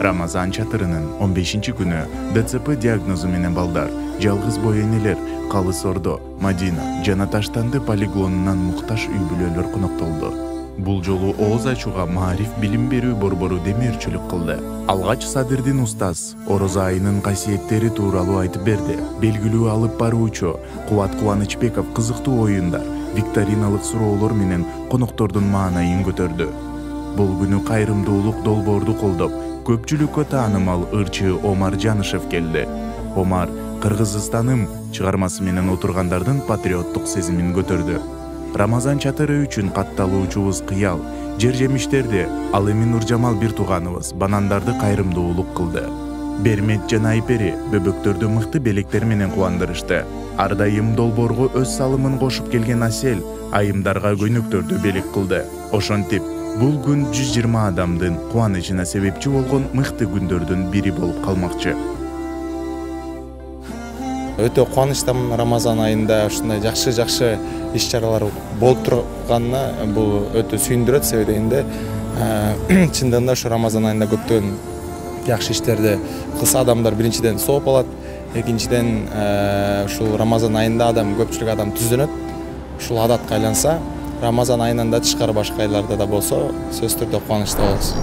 Рамазан чатырынын 15-күнү ДЦП диагнозу менен балдар, жалгыз бой энелер, Калыс Ордо, Мадина жана Таштанды полигонунан муктаж үй-бүлөлөр коноктолду. Бул жолу ооз ачууга Маариф билим берүү борбору демирчилик кылды. Алгач Садырдин устаз орозо айынын касиеттери тууралуу айтып берди. Белгилүү алып баруучу Кубат Кубанычбеков кызыктуу оюндар, викториналык суроолор менен коноктордун маанайын көтөрдү. Бул күнү кайрымдуулук долбоорду колдоп, көпчүлүккө таанымал ырчы Омар Жанышев келди. Омар «Кыргызстаным» чыгармасы менен отургандардын патриоттук сезимин көтөрдү. Рамазан чатыры үчүн катталуучубуз кыял, жер жемиштерди, ал эми Нуржамал Биртугановубуз банандарды кайрымдуулук кылды. Бермет жана Айпери бөбөктөрдү мыкты белектер менен кубандырышты. Ар дайым долбоорго өз салымын кошуп келген Асель айымдарга көйнөктөрдү белек кылды. Ошентип, бул күн 120 адамдын кубанычына себепчи болгон мыкты күндөрдүн бири болуп калмакчы. Өтө кубанычтамын, Рамазан айында ушундай жакшы иш-чаралар болуп турганына бул өтө сүйүндүрөт. Себеби дегенде чындыгында ушу Рамазан айында көптөгөн жакшы иштерди кылса адамдар биринчиден сооп алат, экинчиден ушул Рамазан айында көпчүлүк адам түздөнөт. Ушул адатка айланса, Рамазан айынан да тышкары башка айларда да болсо сөзсүз түрдө кубанычта болобуз.